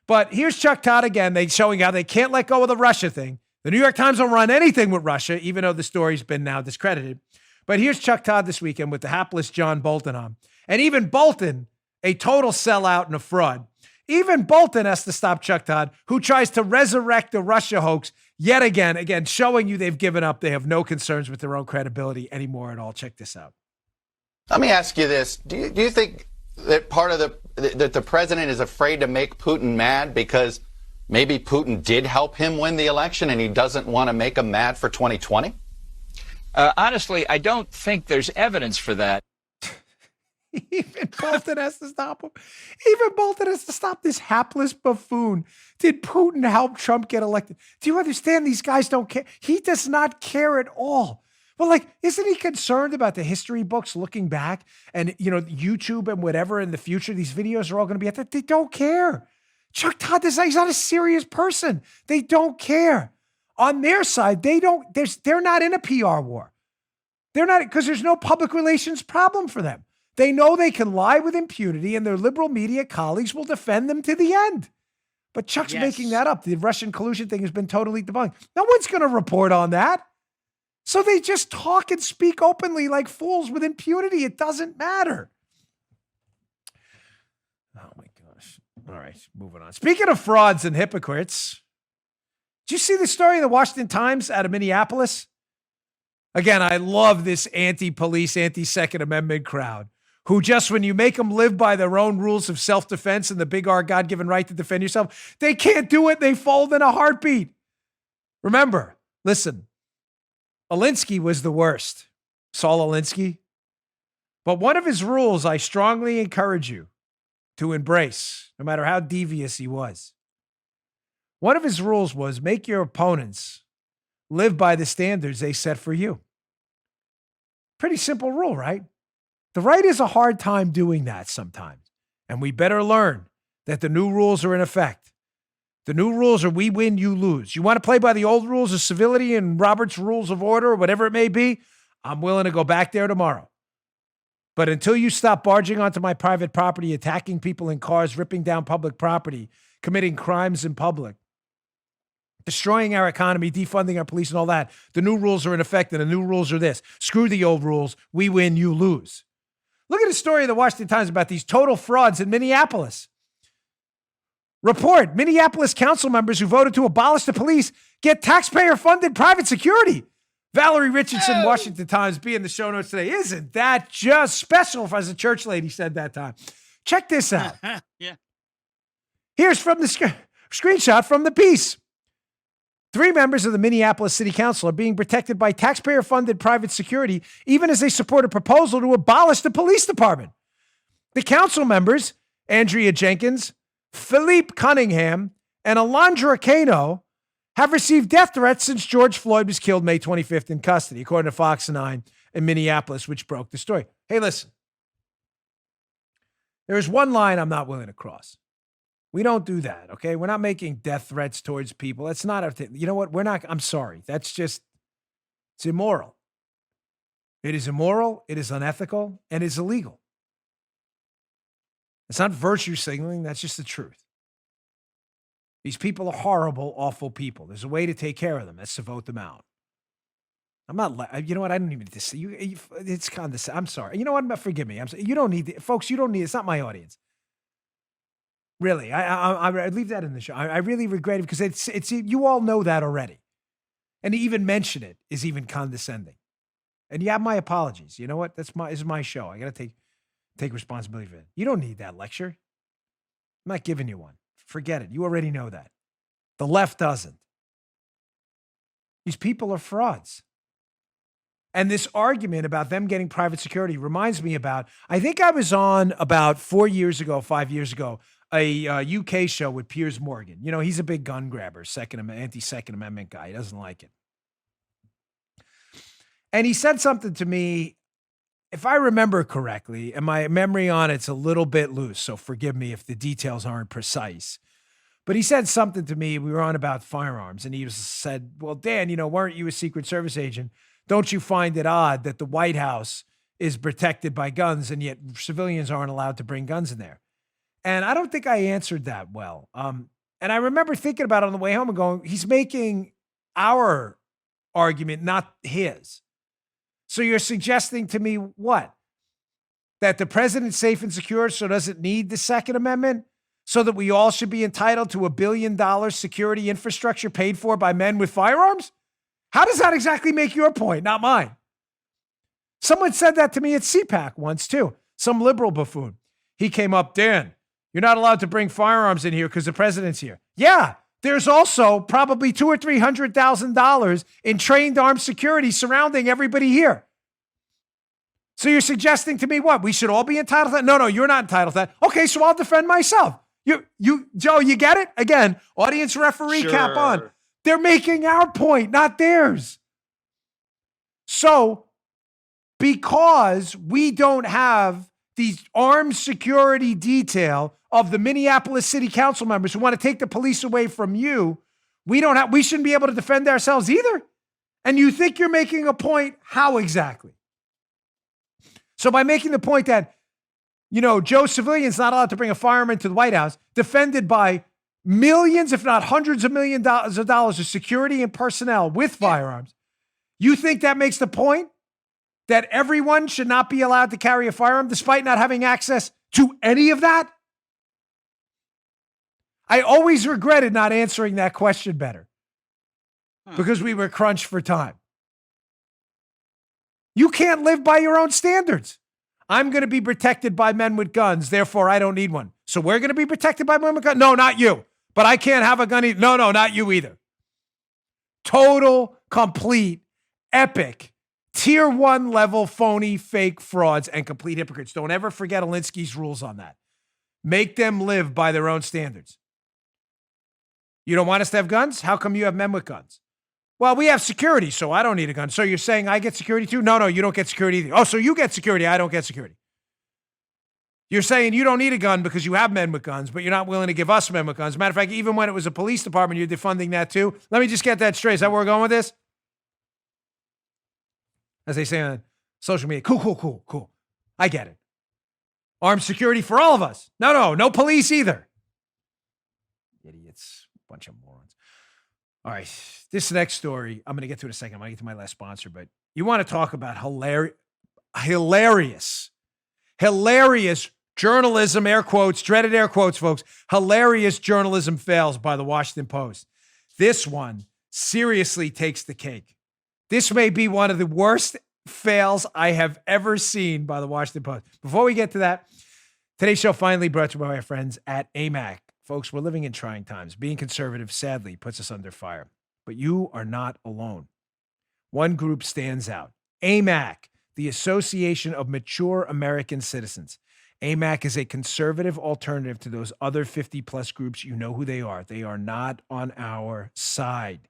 But here's Chuck Todd again. They showing how they can't let go of the Russia thing. The New York Times don't run anything with Russia, even though the story's been now discredited. But here's Chuck Todd this weekend with the hapless John Bolton on. And even Bolton, a total sellout and a fraud. Even Bolton has to stop Chuck Todd, who tries to resurrect the Russia hoax yet again, showing you they've given up. They have no concerns with their own credibility anymore at all. Check this out. Let me ask you this. Do you think that that the president is afraid to make Putin mad because maybe Putin did help him win the election and he doesn't want to make him mad for 2020? Honestly, I don't think there's evidence for that. Even Bolton has to stop him. Even Bolton has to stop this hapless buffoon. Did Putin help Trump get elected? Do you understand? These guys don't care. He does not care at all. Well, isn't he concerned about the history books looking back and, YouTube and whatever in the future? These videos are all going to be at that. They don't care. Chuck Todd, he's not a serious person. They don't care. On their side, they're not in a PR war. They're not, because there's no public relations problem for them. They know they can lie with impunity and their liberal media colleagues will defend them to the end. But Chuck's making that up. The Russian collusion thing has been totally debunked. No one's going to report on that. So they just talk and speak openly like fools with impunity. It doesn't matter. Oh my gosh. All right, moving on. Speaking of frauds and hypocrites, did you see the story in the Washington Times out of Minneapolis? Again, I love this anti-police, anti-Second Amendment crowd who just when you make them live by their own rules of self-defense and the big R God-given right to defend yourself, they can't do it. They fold in a heartbeat. Remember, listen, Alinsky was the worst, Saul Alinsky. But one of his rules I strongly encourage you to embrace, no matter how devious he was. One of his rules was make your opponents live by the standards they set for you. Pretty simple rule, right? The right has a hard time doing that sometimes. And we better learn that the new rules are in effect. The new rules are we win, you lose. You want to play by the old rules of civility and Robert's rules of order or whatever it may be? I'm willing to go back there tomorrow. But until you stop barging onto my private property, attacking people in cars, ripping down public property, committing crimes in public, destroying our economy, defunding our police and all that, the new rules are in effect, and the new rules are this. Screw the old rules. We win, you lose. Look at the story of the Washington Times about these total frauds in Minneapolis. Report, Minneapolis council members who voted to abolish the police get taxpayer-funded private security. Valerie Richardson, Washington Times, be in the show notes today. Isn't that just special, as a church lady said that time? Check this out. Yeah. Here's from the screenshot from the piece. 3 members of the Minneapolis City Council are being protected by taxpayer-funded private security, even as they support a proposal to abolish the police department. The council members, Andrea Jenkins, Philippe Cunningham, and Alondra Cano, have received death threats since George Floyd was killed May 25th in custody, according to Fox 9 in Minneapolis, which broke the story. Hey, listen. There's one line I'm not willing to cross. We don't do that, okay? We're not making death threats towards people. That's not our thing. You know what? I'm sorry. That's just, it's immoral. It is immoral, it is unethical, and it's illegal. It's not virtue signaling. That's just the truth. These people are horrible, awful people. There's a way to take care of them. That's to vote them out. I'm not, you know what? I don't even need to say it's condescending. I'm sorry. You know what? Forgive me. You don't need, folks, you don't need, it's not my audience. Really. I leave that in the show. I really regret it because it's, you all know that already. And to even mention it is even condescending. And you have my apologies. You know what? This is my show. I got to take responsibility for it. You don't need that lecture. I'm not giving you one. Forget it. You already know that. The left doesn't. These people are frauds. And this argument about them getting private security reminds me about, I think I was on about 5 years ago, a UK show with Piers Morgan. You know, he's a big gun grabber, anti-Second Amendment guy. He doesn't like it. And he said something to me, if I remember correctly, and my memory on it's a little bit loose, so forgive me if the details aren't precise. But he said something to me, we were on about firearms, and he said, well, Dan, weren't you a Secret Service agent? Don't you find it odd that the White House is protected by guns, and yet civilians aren't allowed to bring guns in there? And I don't think I answered that well. And I remember thinking about it on the way home and going, he's making our argument, not his. So you're suggesting to me what? That the president's safe and secure, so doesn't need the Second Amendment? So that we all should be entitled to $1 billion security infrastructure paid for by men with firearms? How does that exactly make your point, not mine? Someone said that to me at CPAC once too. Some liberal buffoon. He came up, Dan, you're not allowed to bring firearms in here because the president's here. Yeah, there's also probably $200,000 or $300,000 in trained armed security surrounding everybody here. So you're suggesting to me what? We should all be entitled to that? No, you're not entitled to that. Okay, so I'll defend myself. Joe, you get it? Again, audience referee cap on. They're making our point, not theirs. So, because we don't have the armed security detail of the Minneapolis City Council members who want to take the police away from you, we shouldn't be able to defend ourselves either. And you think you're making a point? How exactly? So by making the point that, Joe Civilian's not allowed to bring a firearm into the White House, defended by millions, if not hundreds of millions of dollars of security and personnel with firearms, you think that makes the point that everyone should not be allowed to carry a firearm despite not having access to any of that? I always regretted not answering that question better because we were crunched for time. You can't live by your own standards. I'm going to be protected by men with guns, therefore I don't need one. So we're going to be protected by men with guns? No, not you. But I can't have a gun either. No, not you either. Total, complete, epic, tier 1 level phony, fake frauds and complete hypocrites. Don't ever forget Alinsky's rules on that. Make them live by their own standards. You don't want us to have guns? How come you have men with guns? Well, we have security, so I don't need a gun. So you're saying I get security too? No, you don't get security either. Oh, so you get security, I don't get security. You're saying you don't need a gun because you have men with guns, but you're not willing to give us men with guns. Matter of fact, even when it was a police department, you're defunding that too. Let me just get that straight. Is that where we're going with this? As they say on social media, cool. I get it. Armed security for all of us. No police either. Idiots. Bunch of morons. All right. This next story, I'm going to get to it in a second. I'm going to get to my last sponsor, but you want to talk about hilarious journalism, air quotes, dreaded air quotes, folks. Hilarious journalism fails by the Washington Post. This one seriously takes the cake. This may be one of the worst fails I have ever seen by the Washington Post. Before we get to that, today's show finally brought to you by my friends at AMAC. Folks, we're living in trying times. Being conservative, sadly, puts us under fire. But you are not alone. One group stands out. AMAC, the Association of Mature American Citizens. AMAC is a conservative alternative to those other 50-plus groups. You know who they are. They are not on our side.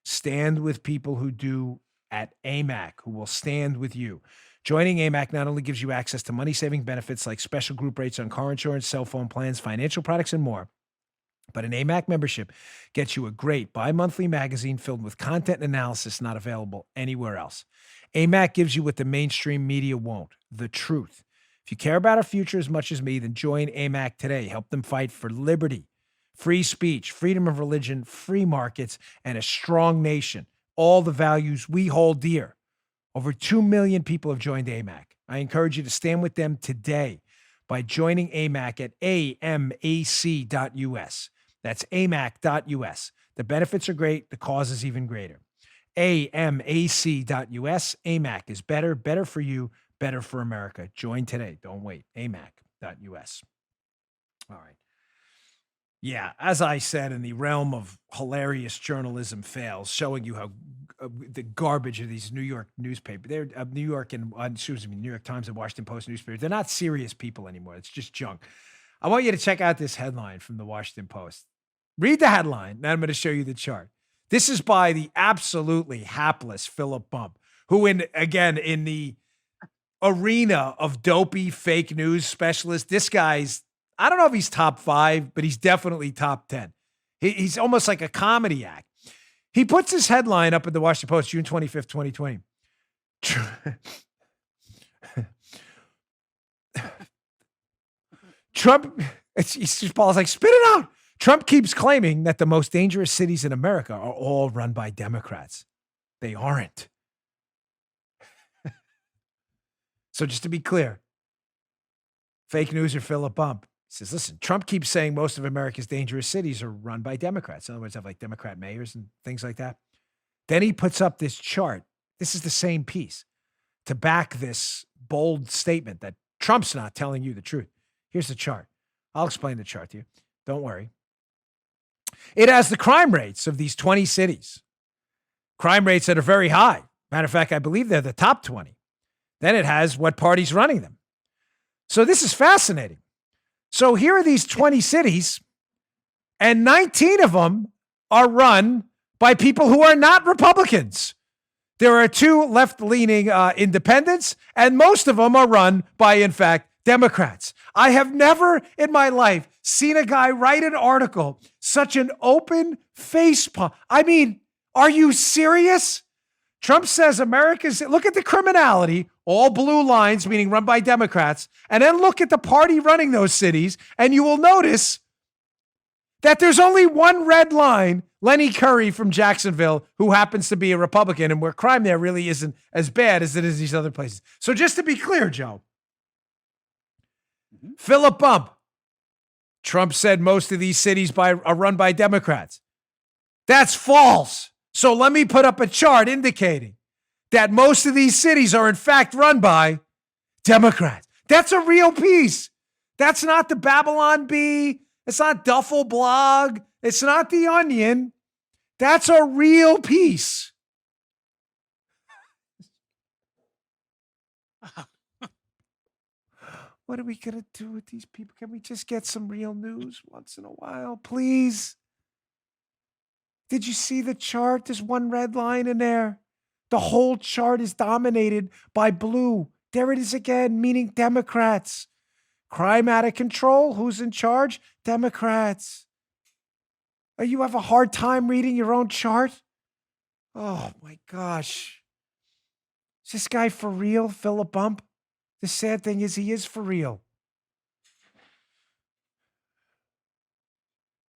Stand with people who do at AMAC, who will stand with you. Joining AMAC not only gives you access to money-saving benefits like special group rates on car insurance, cell phone plans, financial products, and more, but an AMAC membership gets you a great bi-monthly magazine filled with content and analysis not available anywhere else. AMAC gives you what the mainstream media won't, the truth. If you care about our future as much as me, then join AMAC today. Help them fight for liberty, free speech, freedom of religion, free markets, and a strong nation. All the values we hold dear. Over 2 million people have joined AMAC. I encourage you to stand with them today by joining AMAC at amac.us. That's amac.us. The benefits are great. The cause is even greater. amac.us. AMAC is better for you, better for America. Join today. Don't wait. amac.us. All right. Yeah, as I said, in the realm of hilarious journalism fails, showing you how the garbage of these New York newspapers, they're New York and New York Times and Washington Post newspapers, they're not serious people anymore. It's just junk. I want you to check out this headline from the Washington Post. Read the headline, and I'm going to show you the chart. This is by the absolutely hapless Philip Bump, who in the arena of dopey fake news specialists, this guy's, I don't know if he's top 5, but he's definitely top 10. He's almost like a comedy act. He puts his headline up at the Washington Post, June 25th, 2020. Trump, Paul's like, spit it out. Trump keeps claiming that the most dangerous cities in America are all run by Democrats. They aren't. So just to be clear, fake news or Philip Bump. He says, listen, Trump keeps saying most of America's dangerous cities are run by Democrats. In other words, have like Democrat mayors and things like that. Then he puts up this chart. This is the same piece to back this bold statement that Trump's not telling you the truth. Here's the chart. I'll explain the chart to you. Don't worry. It has the crime rates of these 20 cities. Crime rates that are very high. Matter of fact, I believe they're the top 20. Then it has what party's running them. So this is fascinating. So here are these 20 cities, and 19 of them are run by people who are not Republicans. There are 2 left-leaning independents, and most of them are run by, in fact, Democrats. I have never in my life seen a guy write an article, such an open face palm. I mean, are you serious? Trump says America's, look at the criminality, all blue lines, meaning run by Democrats, and then look at the party running those cities, and you will notice that there's only one red line, Lenny Curry from Jacksonville, who happens to be a Republican, and where crime there really isn't as bad as it is these other places. So just to be clear, Joe, Philip Bump, Trump said most of these cities are run by Democrats. That's false. So let me put up a chart indicating that most of these cities are in fact run by Democrats. That's a real piece. That's not the Babylon Bee. It's not Duffel Blog. It's not The Onion. That's a real piece. What are we going to do with these people? Can we just get some real news once in a while, please? Did you see the chart? There's one red line in there. The whole chart is dominated by blue. There it is again, meaning Democrats. Crime out of control. Who's in charge? Democrats. Oh, you have a hard time reading your own chart? Oh, my gosh. Is this guy for real, Philip Bump? The sad thing is he is for real.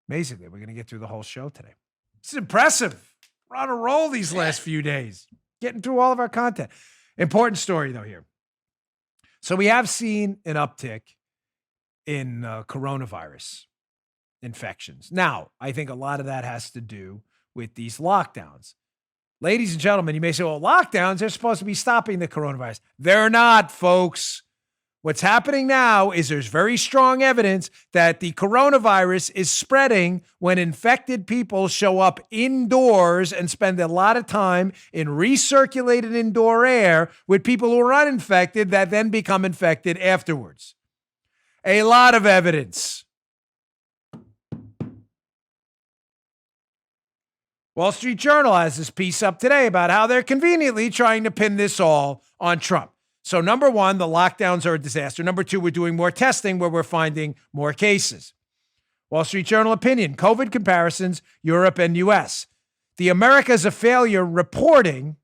Amazingly, we're going to get through the whole show today. It's impressive. We're on a roll these last few days, getting through all of our content. Important story, though, here. So we have seen an uptick in coronavirus infections. Now, I think a lot of that has to do with these lockdowns. Ladies and gentlemen, you may say, well, lockdowns, they're supposed to be stopping the coronavirus. They're not, folks. What's happening now is there's very strong evidence that the coronavirus is spreading when infected people show up indoors and spend a lot of time in recirculated indoor air with people who are uninfected that then become infected afterwards. A lot of evidence. Wall Street Journal has this piece up today about how they're conveniently trying to pin this all on Trump. So number one, the lockdowns are a disaster. Number two, we're doing more testing where we're finding more cases. Wall Street Journal opinion, COVID comparisons, Europe and US. The America's a failure reporting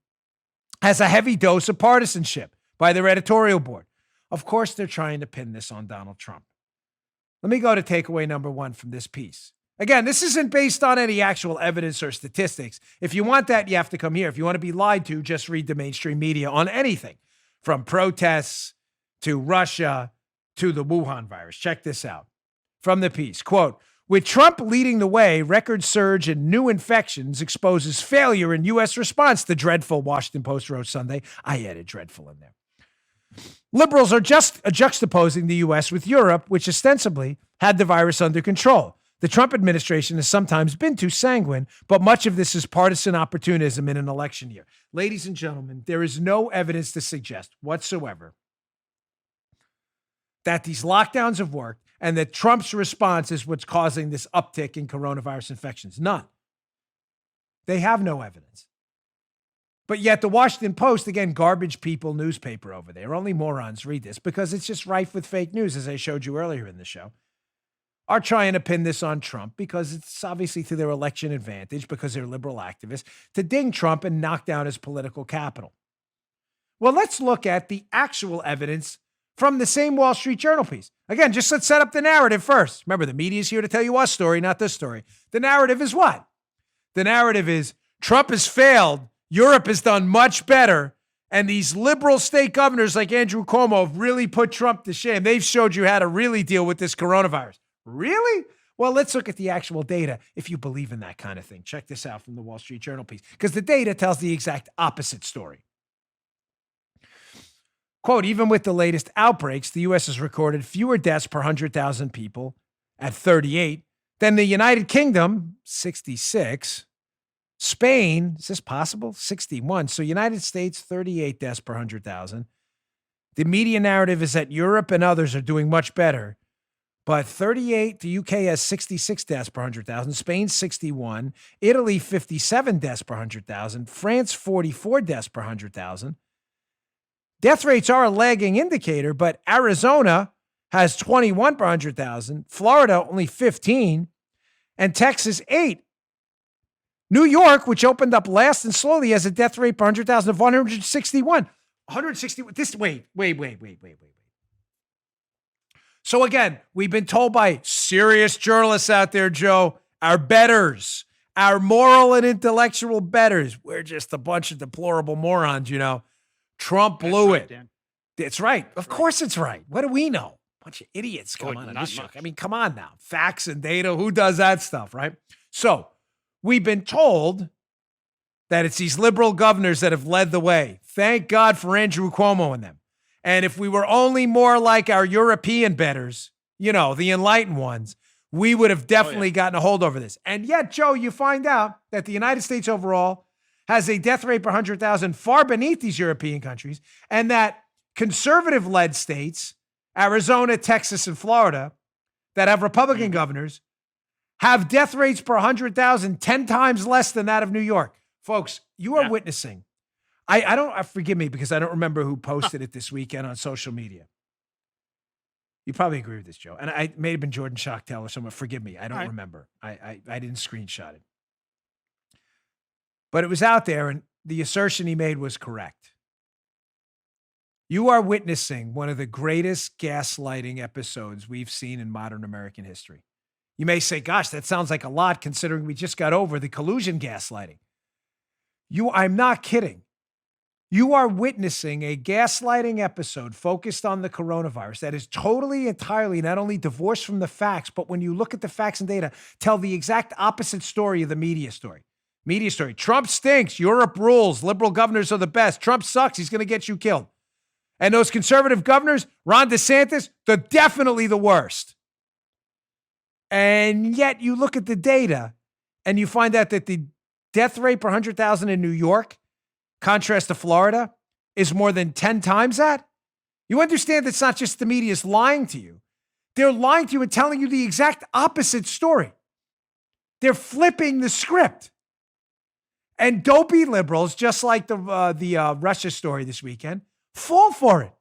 has a heavy dose of partisanship by their editorial board. Of course, they're trying to pin this on Donald Trump. Let me go to takeaway number one from this piece. Again, this isn't based on any actual evidence or statistics. If you want that, you have to come here. If you want to be lied to, just read the mainstream media on anything. From protests to Russia to the Wuhan virus. Check this out from the piece. Quote, with Trump leading the way, record surge in new infections exposes failure in U.S. response, the dreadful Washington Post wrote Sunday. I added dreadful in there. Liberals are just juxtaposing the U.S. with Europe, which ostensibly had the virus under control. The Trump administration has sometimes been too sanguine, but much of this is partisan opportunism in an election year. Ladies and gentlemen, there is no evidence to suggest whatsoever that these lockdowns have worked and that Trump's response is what's causing this uptick in coronavirus infections. None. They have no evidence. But yet the Washington Post, again, garbage people newspaper over there, only morons read this because it's just rife with fake news, as I showed you earlier in the show, are trying to pin this on Trump because it's obviously to their election advantage because they're liberal activists to ding Trump and knock down his political capital. Well, let's look at the actual evidence from the same Wall Street Journal piece. Again, just let's set up the narrative first. Remember, the media is here to tell you our story, not this story. The narrative is what? The narrative is Trump has failed. Europe has done much better. And these liberal state governors like Andrew Cuomo have really put Trump to shame. They've showed you how to really deal with this coronavirus. Really? Well, let's look at the actual data if you believe in that kind of thing. Check this out from the Wall Street Journal piece, because the data tells the exact opposite story. Quote, even with the latest outbreaks, the U.S. has recorded fewer deaths per 100,000 people at 38 than the United Kingdom, 66. Spain, is this possible? 61. So United States, 38 deaths per 100,000. The media narrative is that Europe and others are doing much better. But 38, the UK has 66 deaths per 100,000, Spain 61, Italy 57 deaths per 100,000, France 44 deaths per 100,000. Death rates are a lagging indicator, but Arizona has 21 per 100,000, Florida only 15, and Texas 8. New York, which opened up last and slowly, has a death rate per 100,000 of 161. 161. Wait. So again, we've been told by serious journalists out there, Joe, our betters, our moral and intellectual betters. We're just a bunch of deplorable morons, you know. Trump blew it. Dan. It's right. Of course it's right. What do we know? Bunch of idiots come on this show. I mean, come on now. Facts and data. Who does that stuff, right? So we've been told that it's these liberal governors that have led the way. Thank God for Andrew Cuomo and them. And if we were only more like our European betters, you know, the enlightened ones, we would have definitely gotten a hold over this. And yet, Joe, you find out that the United States overall has a death rate per 100,000 far beneath these European countries, and that conservative-led states, Arizona, Texas, and Florida, that have Republican governors, have death rates per 100,000 10 times less than that of New York. Folks, you are witnessing. I don't, forgive me because I don't remember who posted it this weekend on social media. You probably agree with this, Joe. And I may have been Jordan Schachtel or someone. Forgive me. I don't All right. remember. I didn't screenshot it. But it was out there, and the assertion he made was correct. You are witnessing one of the greatest gaslighting episodes we've seen in modern American history. You may say, gosh, that sounds like a lot considering we just got over the collusion gaslighting. I'm not kidding. You are witnessing a gaslighting episode focused on the coronavirus that is totally, entirely not only divorced from the facts, but when you look at the facts and data, tell the exact opposite story of the media story. Media story. Trump stinks. Europe rules. Liberal governors are the best. Trump sucks. He's going to get you killed. And those conservative governors, Ron DeSantis, they're definitely the worst. And yet you look at the data and you find out that the death rate per 100,000 in New York, contrast to Florida, is more than 10 times that. You understand it's not just the media's lying to you. They're lying to you and telling you the exact opposite story. They're flipping the script. And dopey liberals, just like the Russia story this weekend, fall for it.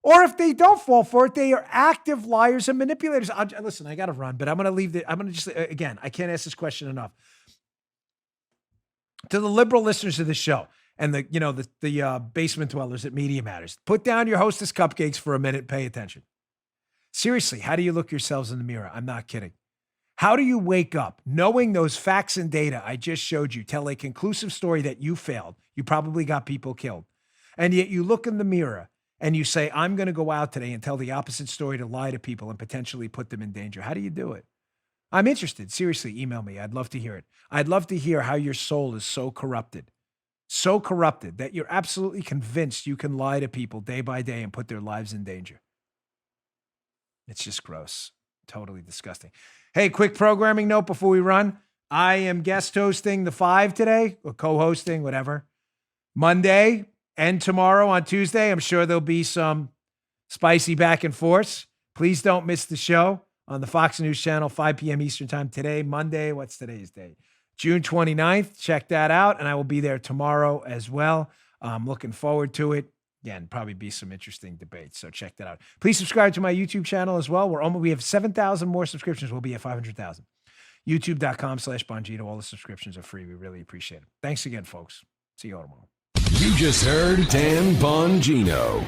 Or if they don't fall for it, they are active liars and manipulators. Listen, I got to run, but I'm going to leave I'm going to just, again, I can't ask this question enough. To the liberal listeners of the show and the basement dwellers at Media Matters, put down your Hostess cupcakes for a minute. Pay attention. Seriously, how do you look yourselves in the mirror? I'm not kidding. How do you wake up knowing those facts and data I just showed you tell a conclusive story that you failed? You probably got people killed. And yet you look in the mirror and you say, I'm going to go out today and tell the opposite story to lie to people and potentially put them in danger. How do you do it? I'm interested. Seriously, email me. I'd love to hear it. I'd love to hear how your soul is so corrupted that you're absolutely convinced you can lie to people day by day and put their lives in danger. It's just gross. Totally disgusting. Hey, quick programming note before we run. I am guest hosting the 5 today, or co-hosting, whatever. Monday and tomorrow on Tuesday. I'm sure there'll be some spicy back and forths. Please don't miss the show on the Fox News channel, 5 p.m. Eastern time today, Monday. What's today's date? June 29th. Check that out. And I will be there tomorrow as well. I'm looking forward to it. Again, probably be some interesting debates. So check that out. Please subscribe to my YouTube channel as well. We have 7,000 more subscriptions. We'll be at 500,000. YouTube.com/Bongino. All the subscriptions are free. We really appreciate it. Thanks again, folks. See you all tomorrow. You just heard Dan Bongino.